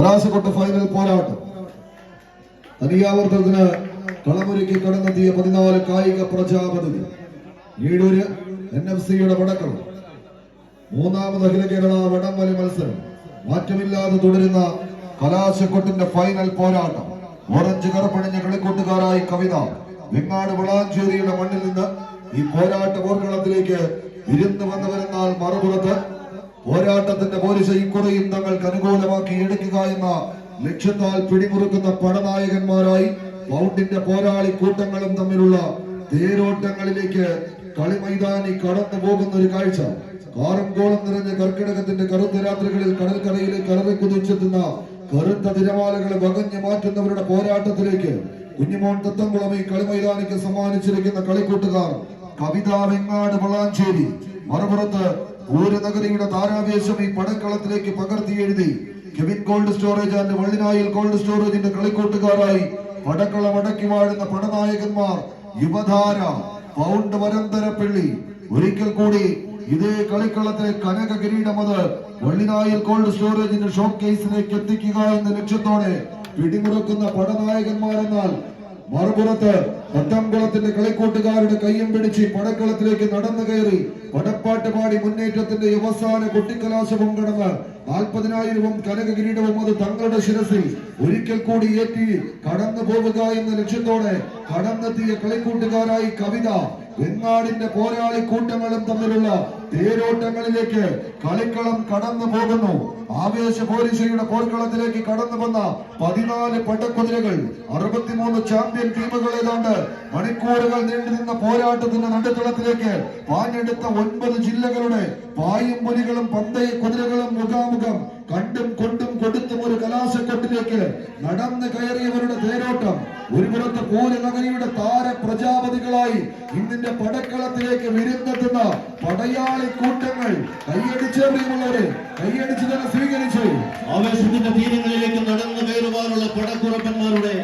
കലാശക്കൊട്ട് final പോരാട്ടം. തനിയാവർത്തനത്തിന് കളമൊരുക്കി കടന്നെത്തിയ 14 കായിക പ്രജാപതികൾ. ഈടൂര് NFC-യുടെ പടക്കം. മൂന്നാമത് അഖില കേരള വടംവലി മത്സരം മാറ്റമില്ലാതെ തുടരുന്ന കലാശക്കൊട്ടിന്റെ ഫൈനൽ പോരാട്ടം. ഓറഞ്ച് കറുപ്പണിഞ്ഞ കളിക്കൂട്ടുകാരായി കവിത വെങ്ങാട് വളാഞ്ചേരിയുടെ മണ്ണിൽ നിന്ന് ഈ പോരാട്ട പോർക്കളത്തിലേക്ക് വിരുന്ന് വന്നവരെന്നാൽ മറുപുറത്ത് പോരാട്ടത്തിന്റെ പോരിശ ഇക്കുറയും തങ്ങൾക്ക് അനുകൂലമാക്കി എടുക്കുക എന്ന ലക്ഷ്യത്താൽ പിടിമുറുക്കുന്ന പടനായകന്മാരായി പൗണ്ടിന്റെ പോരാളി കൂട്ടങ്ങളും തമ്മിലുള്ള തേരോട്ടങ്ങളിലേക്ക് കളിമൈതാനി കടന്നു പോകുന്ന ഒരു കാഴ്ച. കാറും കോളം നിറഞ്ഞ കർക്കിടകത്തിന്റെ കറുത്ത രാത്രികളിൽ കടൽക്കരയിലേക്ക് അലറിക്കുതിച്ചെത്തുന്ന കറുത്ത തിരമാലകളെ വകഞ്ഞു മാറ്റുന്നവരുടെ പോരാട്ടത്തിലേക്ക് കുഞ്ഞിമോൻ തത്തംകുളം ഈ കളിമൈതാനിക്ക് സമ്മാനിച്ചിരിക്കുന്ന കളിക്കൂട്ടുകാർ കവിത വെങ്ങാട് വളാഞ്ചേരി. മറുപുറത്ത് പൂരനഗരിയുടെ താരാവേശം ഈ പടക്കളത്തിലേക്ക് പകർത്തി എഴുതി കെവിൻ കോൾഡ് സ്റ്റോറേജ് ആൻഡ് വള്ളിനായിൽ കോൾഡ് സ്റ്റോറേജിന്റെ കളിക്കൂട്ടുകാരായി പടക്കളം അടക്കി വാഴുന്ന പടനായകന്മാർ യുവധാര പൗണ്ട് വരന്തരപ്പള്ളി. ഒരിക്കൽ കൂടി ഇതേ കളിക്കളത്തിലെ കനക കിരീടമത് വള്ളിനായിൽ കോൾഡ് സ്റ്റോറേജിന്റെ ഷോപ്പ് കേസിലേക്ക് എത്തിക്കുക എന്ന ലക്ഷ്യത്തോടെ പിടിമുറുക്കുന്ന പടനായകന്മാരെന്നാൽ മറുപുറത്ത് പട്ടംകുളത്തിന്റെ കളിക്കൂട്ടുകാരുടെ കയ്യും പിടിച്ച് പടക്കളത്തിലേക്ക് നടന്നു കയറി പടപ്പാട്ട് പാടി മുന്നേറ്റത്തിന്റെ അവസാന കൊട്ടിക്കലാശവും കടന്ന് 40,000 കനക കിരീടവും അത് തങ്ങളുടെ ശിരസിൽ ഒരിക്കൽ കൂടി ഏറ്റി കടന്നു പോവുക എന്ന ലക്ഷ്യത്തോടെ കടന്നെത്തിയ കളിക്കൂട്ടുകാരായി കവിത വെങ്ങാടിന്റെ പോരാളി കൂട്ടങ്ങളും തമ്മിലുള്ള തേരോട്ടങ്ങളിലേക്ക് കളിക്കളം കടന്നു പോകുന്നു. ആവേശ പോരിശയുടെ പോർക്കളത്തിലേക്ക് കടന്നു വന്ന 14 പടക്കുതിരകൾ, 63 ചാമ്പ്യൻ ടീമുകൾ ഏതാണ്ട് മണിക്കൂറുകൾ നീണ്ടുനിന്ന പോരാട്ടത്തിന്റെ നടുത്തളത്തിലേക്ക് പാഞ്ഞെടുത്ത 9 ജില്ലകളുടെ പായും പുലികളും പന്തയ കുതിരകളും മുഖാമുഖം കണ്ടും കൊണ്ടും കൊടുത്തും ഒരു കലാശക്കൊട്ടിലേക്ക് നടന്നു കയറിയവരുടെ തേരോട്ടം. ഒരു പുറത്ത് പൂരനഗരിയുടെ താര പ്രജാപതികളായി ഇന്നിന്റെ പടക്കളത്തിലേക്ക് വിരുന്നെത്തുന്ന പടയാളി കൂട്ടങ്ങൾ. കൈയടിച്ചവരെ കൈയടിച്ച് തന്നെ സ്വീകരിച്ചു. ആവേശത്തിന്റെ തീരങ്ങളിലേക്ക് നടന്നു കയറുവാനുള്ള പടക്കുറപ്പന്മാരുടെ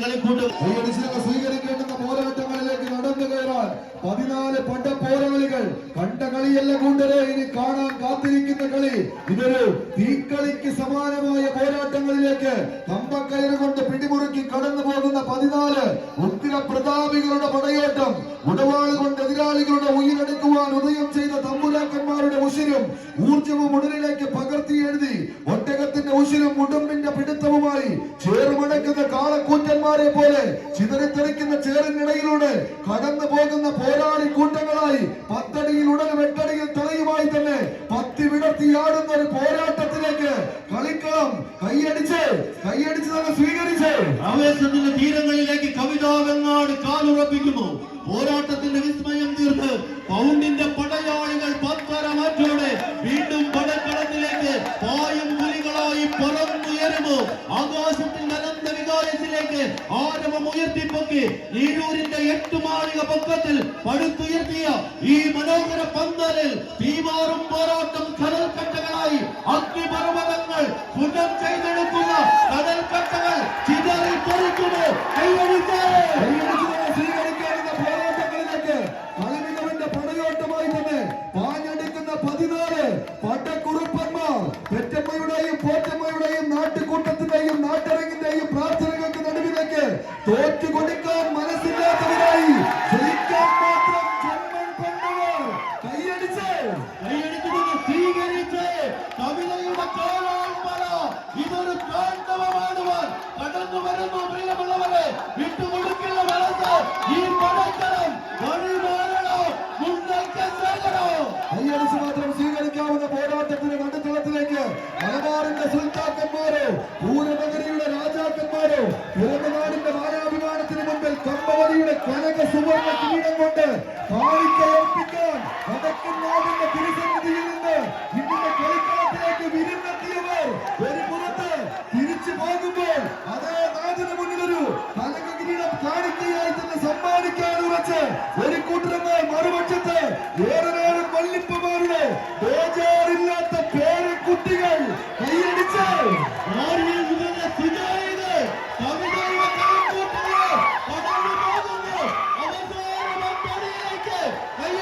കളിക്കൂട്ട് കൈയടിച്ച് തന്നെ സ്വീകരിക്കേണ്ടുന്ന പോരാട്ടങ്ങളിലേക്ക് നടന്നു കയറാൻ 14 പട പോരാളികൾ. കണ്ട കളിയല്ല കൂട്ടരെ, ഇനി കാണാൻ കാത്തിരിക്കുന്ന കളി. ഇതൊരു തീക്കളിക്ക് സമാനമായ പോരാട്ടങ്ങളിലേക്ക് കമ്പക്കയറ് കൊണ്ട് പിടിമുറുക്കി കടന്നു പോകുന്ന 14 ഉഗ്ര പ്രതാപികളുടെ പടയോട്ടം. ഉടവാള് കൊണ്ട് എതിരാളികളുടെ ഉയരെടുക്കുവാൻ ഉദയം ചെയ്ത തമ്പുരാക്കന്മാരുടെ ഉശിരും ഊർജവും ഉടലിലേക്ക് പകർത്തി എഴുതി ഒട്ടകത്തിന്റെ ഉശിരും ഉടുമ്പിന്റെ പിടുത്തവുമായി ചേർമടക്കുന്ന കാളക്കൂറ്റന്മാരെ പോലെ ചിതറിത്തെറിക്കുന്ന ചേറിനിടയിലൂടെ കടന്നു പോകുന്ന പോരാളി കൂട്ടങ്ങളായി 10 അടിയിൽ ഉടലും 8 അടിയിൽ തലയുമായി തന്നെ പത്തി വിടർത്തിയാടുന്ന ഒരു പോരാട്ടത്തിലേക്ക് കളിക്കളം കൈയടിച്ച് തന്നെ സ്വീകരിച്ച് ആവേശത്തിന്റെ തീരങ്ങളിലേക്ക് കവിത വെങ്ങാട് കാലുറപ്പിക്കുന്നു. പോരാട്ടത്തിന്റെ വിസ്മയം തീർത്ത് പൗണ്ടിന്റെ പടയാളികൾ പത്തരമാറ്റോടെ വീണ്ടും പടക്കളത്തിലേക്ക് പായും പുലികളായി പറന്നുയരുമോ. ആകാശത്തിന്റെ അനന്ത വികാരത്തിലേക്ക് ആരവം ഉയർത്തിപ്പൊക്കി നീരൂരിന്റെ 8 മാളിക പൊക്കത്തിൽ പടുത്തുയർത്തിയ ഈ മനോഹര പന്തലിൽ തീമാറും പോരാട്ടം കടൽക്കട്ടകളായി അഗ്നിപർവ്വതങ്ങൾ പുനം ചെയ്തെടുക്കുന്ന കടൽക്കട്ടകൾ ചിതറി തെറിക്കുമോ. സ്വീകരിക്കാവുന്ന പോരാട്ടങ്ങളിലേക്ക് കളിമികവിന്റെ പടയോട്ടമായി തന്നെ പാഞ്ഞെടുക്കുന്ന 14 പടക്കുറുപ്പന്മാർ പെറ്റമ്മയുടെയും പോറ്റമ്മയുടെയും നാട്ടുകൂട്ടത്തിന്റെയും നാട്ടരങ്ങിന്റെയും പ്രാർത്ഥനകൾക്ക് നടുവിലേക്ക് തോറ്റു കൊടുക്കാൻ മനസ്സില്ലാത്തവരായി ജയിക്കാൻ മാത്രം ജന്മം കൊണ്ടവർ കൈയടിച്ച് സ്വീകരിച്ച് കവിതയുടെ കാലാൾമല ഇതൊരു താണ്ഡവമാടുവാൻ കടന്നു വരുന്നു. പ്രിയമുള്ളവരെ, വിട്ടുകൊടുക്കില്ല മനസ്സ്. ഈ പടക്കളം വഴിമാറണോ മുന്നേറ്റ സേനോ. കൈയടിച്ച് മാത്രം സ്വീകരിക്കാവുന്ന പോരാട്ടത്തിന്റെ നടുത്തളത്തിലേക്ക് മലബാറിന്റെ സുൽത്താക്കന്മാരോ പൂരനഗരിയുടെ രാജാക്കന്മാരോ പിറന്നാടിന്റെ വാരാഭിമാനത്തിന് മുമ്പിൽ കമ്പവലിയുടെ കനക സുവർണ കിരീടം കൊണ്ട് കാണിക്കയർപ്പിക്കാൻ വടക്കനാടിന്റെ തിരുസന്നിധിയിൽ നിന്ന് ഇന്നിന്റെ കളിക്കളത്തിലേക്ക് വിരുന്നെത്തിയവർ ഒരു പുറത്ത് തിരിച്ചു പോകുമ്പോൾ അതേ നാടിന് മുന്നിലൊരു കനക കിരീടം കാണിക്കയായി തന്നെ സമ്മാനിക്കാൻ ഉറച്ച് ഒരു കൂട്ടരന്മാർ മറുപക്ഷത്ത് ഏറെ നേരം വല്ലിപ്പമാരുടെ ബേജാറില്ലാത്ത പേരക്കുട്ടികൾ കൈയടിച്ച് കൈ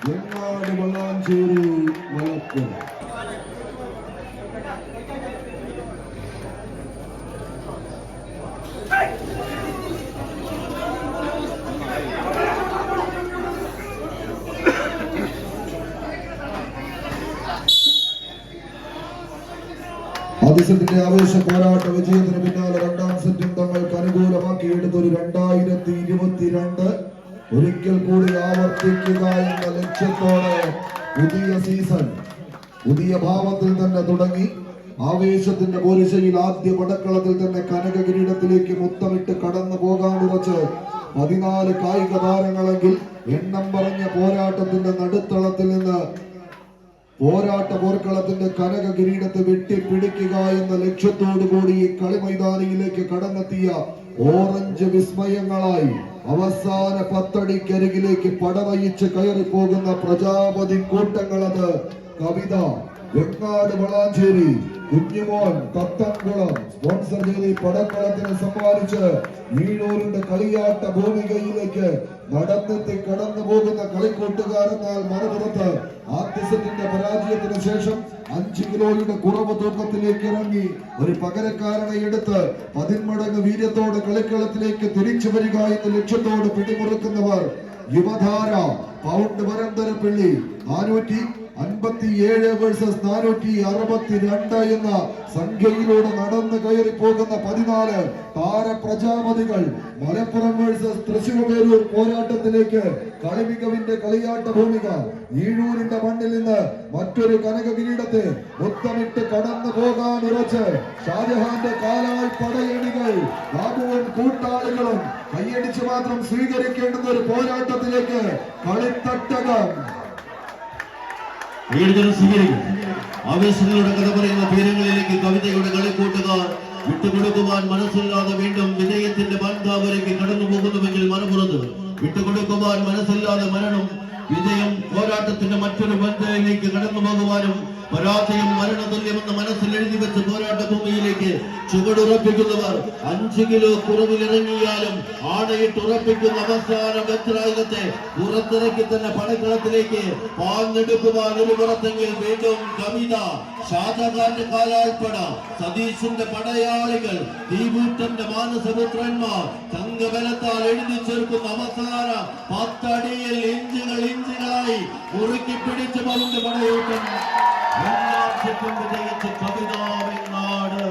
വെങ്ങാട് വളാഞ്ചേരി മലപ്പുറം. ആദ്യ സെറ്റിന്റെ ആവേശ പോരാട്ട വിജയത്തിന് പിന്നാലെ രണ്ടാം സെറ്റും തങ്ങൾക്ക് അനുകൂലമാക്കിയെടുത്ത ഒരു 2022 ഒരിക്കൽ കൂടി ആവർത്തിക്കുക എന്ന ലക്ഷ്യത്തോടെ പുതിയ സീസൺ പുതിയ ഭാവത്തിൽ തന്നെ തുടങ്ങി. ആവേശത്തിന്റെ പോരിശയിൽ ആദ്യ പടക്കളത്തിൽ തന്നെ കനക കിരീടത്തിലേക്ക് മുത്തമിട്ട് കടന്നു പോകാനുറച്ച് 14 കായിക താരങ്ങളെങ്കിൽ എണ്ണം പറഞ്ഞ പോരാട്ടത്തിന്റെ നടുത്തളത്തിൽ നിന്ന് പോർക്കളത്തിന്റെ കനക കിരീടത്തെ വെട്ടിപ്പിടിക്കുക എന്ന ലക്ഷ്യത്തോടു കൂടി ഈ കളിമൈതാനിയിലേക്ക് കടന്നെത്തിയ ഓറഞ്ച് വിസ്മയങ്ങളായി അവസാന 10 അടിക്കരികിലേക്ക് പടവയിച്ച് കയറിപ്പോകുന്ന പ്രജാപതി കൂട്ടങ്ങളത് കവിത, വെങ്ങാട് വളാഞ്ചേരി, കുഞ്ഞുമോൻ, തത്തംകുളം സ്പോൺസർ ചെയ്ത് ഈ പടക്കളത്തിന് സമ്മാനിച്ച് ഈഴൂരിന്റെ കളിയാട്ട ഭൂമികയിലേക്ക് നടന്നെത്തി കടന്നു പോകുന്ന കളിക്കൂട്ടുകാരെന്നാൽ മറുപുറത്ത് ആദ്യ സെറ്റിന്റെ പരാജയത്തിന് ശേഷം 5 കിലോയുടെ കുറവ് തൂക്കത്തിലേക്ക് ഇറങ്ങി ഒരു പകരക്കാരനെ എടുത്ത് 10 മടങ്ങ് വീര്യത്തോടെ കളിക്കളത്തിലേക്ക് തിരിച്ചു വരിക എന്ന ലക്ഷ്യത്തോട് പിടിമുറുക്കുന്നവർ യുവധാര പൗണ്ട് വരന്തരപ്പിള്ളി 457 വേഴ്സസ് 462 എന്ന സംഖ്യയിലൂടെ നടന്നു കയറി പോകുന്ന 14 താരപ്രജാപതികൾ മലപ്പുറം വേഴ്സസ് തൃശൂർ പേരൂർ പോരാട്ടത്തിലേക്ക് കളിമികവിന്റെ കളിയാട്ട ഭൂമിക ഈഴൂരിന്റെ മണ്ണിൽ നിന്ന് മറ്റൊരു കനക കിരീടത്തെ മുത്തമിട്ട് കടന്നു പോകാൻ ഉറച്ച് ഷാജഹാന്റെ കാലായി പടയണികൾ ബാബുവും കൂട്ടാളികളും കൈയടിച്ച് മാത്രം സ്വീകരിക്കേണ്ടുന്ന ഒരു പോരാട്ടത്തിലേക്ക് കളിത്തട്ടകം ആവേശങ്ങളുടെ കഥ പറയുന്ന തീരങ്ങളിലേക്ക് കവിതയുടെ കളിക്കൂട്ടുകാർ വിട്ടുകൊടുക്കുവാൻ മനസ്സില്ലാതെ വീണ്ടും വിജയത്തിന്റെ ബാൻകാവലേക്ക് കടന്നു പോകുന്നുവെങ്കിൽ മറുപുറത്ത് വിട്ടുകൊടുക്കുവാൻ മനസ്സില്ലാതെ മരണം വിജയം പോരാട്ടത്തിന്റെ മറ്റൊരു ബന്ധയിലേക്ക് കടന്നു പോകുവാനും പരാജയം മരണതുല്യമെന്ന് മനസ്സിൽ എഴുതി വെച്ച് പോരാട്ട ഭൂമിയിലേക്ക് ചുവടുറപ്പിക്കുന്നവർ 5 കിലോ കുറവിലിറങ്ങിയാലും ആണയിട്ടുറപ്പിക്കുന്ന അവസാന വജ്രായുധത്തെ പുറത്തിറക്കി തന്നെ പടക്കളത്തിലേക്ക് പാഞ്ഞെടുക്കുവാൻ ഒരു പുറത്തെങ്കിൽ വീണ്ടും കവിത, ഷാജഹാന്റെ കാലാൾപ്പട, സതീശിന്റെ പടയാളികൾ, തീകൂട്ടന്റെ മാനസപുത്രന്മാർ തങ്കബലത്താൽ എഴുതി ചേർക്കുന്ന അവസാന 10 അടിയിൽ ഇഞ്ചുകളായി മുറുക്കി പിടിച്ചു പതിന്റെ പടയോട്ടം വിജയിച്ച് കവിത വെങ്ങാട്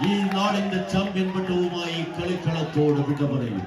ഈ നാടിന്റെ ചാമ്പ്യൻ പട്ടവുമായി കളിക്കളത്തോട് വിട പറയും.